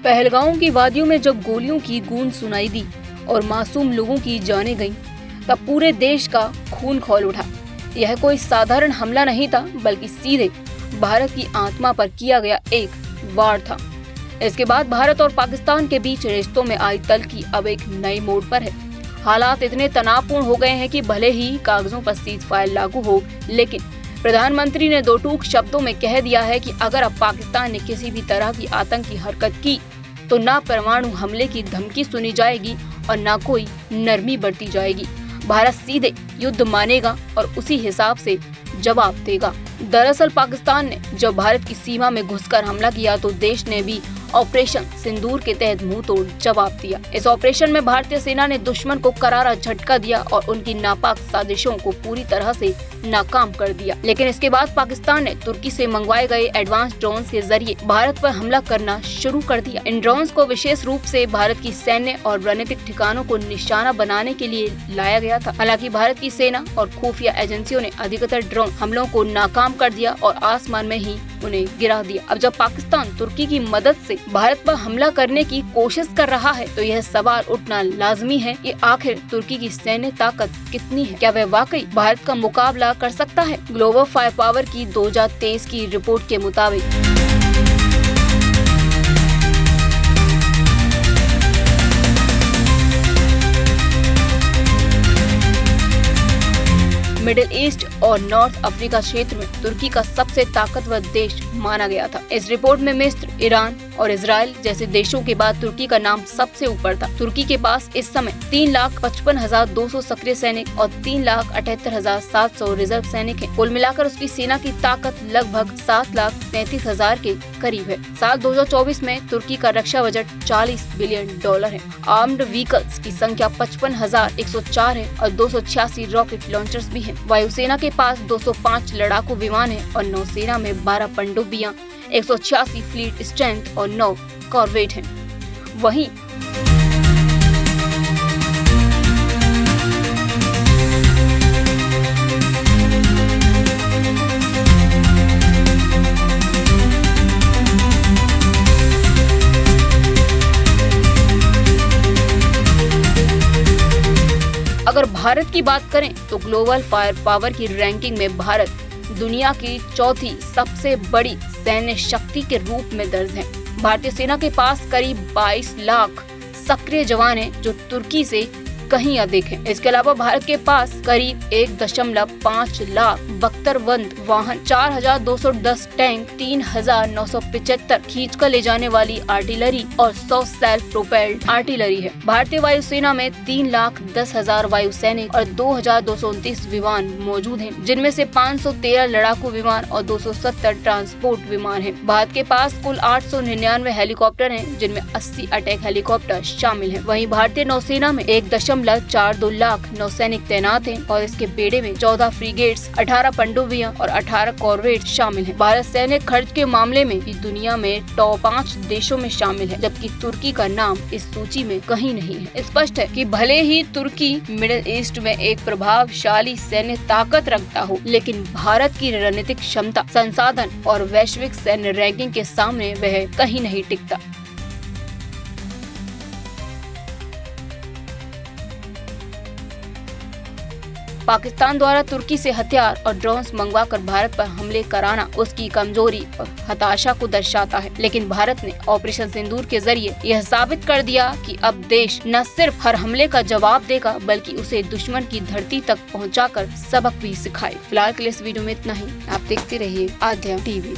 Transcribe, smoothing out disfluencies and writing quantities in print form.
पहलगांव की वादियों में जब गोलियों की गूंज सुनाई दी और मासूम लोगों की जानें गईं, तब पूरे देश का खून खौल उठा। यह कोई साधारण हमला नहीं था, बल्कि सीधे भारत की आत्मा पर किया गया एक वार था। इसके बाद भारत और पाकिस्तान के बीच रिश्तों में आई तल्खी अब एक नए मोड़ पर है। हालात इतने तनावपूर्ण हो गए हैं कि भले ही कागजों पर सीज़फायर लागू हो, लेकिन प्रधानमंत्री ने दो टूक शब्दों में कह दिया है कि अगर अब पाकिस्तान ने किसी भी तरह की आतंकी हरकत की तो ना परमाणु हमले की धमकी सुनी जाएगी और ना कोई नरमी बरती जाएगी। भारत सीधे युद्ध मानेगा और उसी हिसाब से जवाब देगा। दरअसल पाकिस्तान ने जब भारत की सीमा में घुसकर हमला किया तो देश ने भी ऑपरेशन सिंदूर के तहत मुंह तोड़ जवाब दिया। इस ऑपरेशन में भारतीय सेना ने दुश्मन को करारा झटका दिया और उनकी नापाक साजिशों को पूरी तरह से नाकाम कर दिया। लेकिन इसके बाद पाकिस्तान ने तुर्की से मंगवाए गए एडवांस ड्रोन्स के जरिए भारत पर हमला करना शुरू कर दिया। इन ड्रोन्स को विशेष रूप से भारत की सैन्य और रणनीतिक ठिकानों को निशाना बनाने के लिए लाया गया था। हालांकि भारत की सेना और खुफिया एजेंसियों ने अधिकतर ड्रोन हमलों को नाकाम कर दिया और आसमान में ही उन्हें गिरा दिया। अब जब पाकिस्तान तुर्की की मदद से भारत पर हमला करने की कोशिश कर रहा है तो यह सवाल उठना लाजमी है कि आखिर तुर्की की सैन्य ताकत कितनी है? क्या वह वाकई भारत का मुकाबला कर सकता है? ग्लोबल फायर पावर की 2023 की रिपोर्ट के मुताबिक मिडिल ईस्ट और नॉर्थ अफ्रीका क्षेत्र में तुर्की का सबसे ताकतवर देश माना गया था। इस रिपोर्ट में मिस्र, ईरान और इजराइल जैसे देशों के बाद तुर्की का नाम सबसे ऊपर था। तुर्की के पास इस समय 3,55,200 सक्रिय सैनिक और 3,78,700 रिजर्व सैनिक हैं। कुल मिलाकर उसकी सेना की ताकत लगभग 7,33,000 के करीब है। साल 2024 में तुर्की का रक्षा बजट $40 बिलियन है। आर्म्ड व्हीकल्स की संख्या 55,104 है और 286 रॉकेट लॉन्चर्स भी हैं। वायुसेना के पास 205 लड़ाकू विमान हैं और नौसेना में 12 पनडुब्बियां, 186 फ्लीट स्ट्रेंथ और 9 कॉर्वेट हैं। वहीं अगर भारत की बात करें तो ग्लोबल फायर पावर की रैंकिंग में भारत दुनिया की चौथी सबसे बड़ी सैन्य शक्ति के रूप में दर्ज है। भारतीय सेना के पास करीब 22 लाख सक्रिय जवान हैं, जो तुर्की से कहीं अधिक हैं। इसके अलावा भारत के पास करीब 1.5 लाख बख्तरबंद वाहन, 4,210 टैंक, 3,975 खींच कर ले जाने वाली आर्टिलरी और 100 सेल्फ प्रोपेल्ड आर्टिलरी है। भारतीय वायुसेना में 3,10,000 वायु सैनिक और 2,229 विमान मौजूद हैं, जिनमें से 513 लड़ाकू विमान और 270 ट्रांसपोर्ट विमान हैं। भारत के पास कुल 899 हेलीकॉप्टर हैं, जिनमें 80 अटैक हेलीकॉप्टर शामिल हैं। वहीं भारतीय नौसेना में 1.42 लाख नौसैनिक तैनात हैं और इसके बेड़े में 14 फ्रीगेट्स, 18 पनडुब्बियां और 18 कॉर्वेट शामिल हैं। भारत सैन्य खर्च के मामले में भी दुनिया में टॉप 5 देशों में शामिल है, जबकि तुर्की का नाम इस सूची में कहीं नहीं है। स्पष्ट है कि भले ही तुर्की मिडिल ईस्ट में एक प्रभावशाली सैन्य ताकत रखता हो, लेकिन भारत की रणनीतिक क्षमता, संसाधन और वैश्विक सैन्य रैंकिंग के सामने वह कहीं नहीं टिकता। पाकिस्तान द्वारा तुर्की से हथियार और ड्रोन्स मंगवाकर भारत पर हमले कराना उसकी कमजोरी और हताशा को दर्शाता है। लेकिन भारत ने ऑपरेशन सिंदूर के जरिए यह साबित कर दिया कि अब देश न सिर्फ हर हमले का जवाब देगा, बल्कि उसे दुश्मन की धरती तक पहुंचाकर सबक भी सिखाए। फिलहाल के लिए इस वीडियो में इतना ही। आप देखते रहिए आध्या टीवी।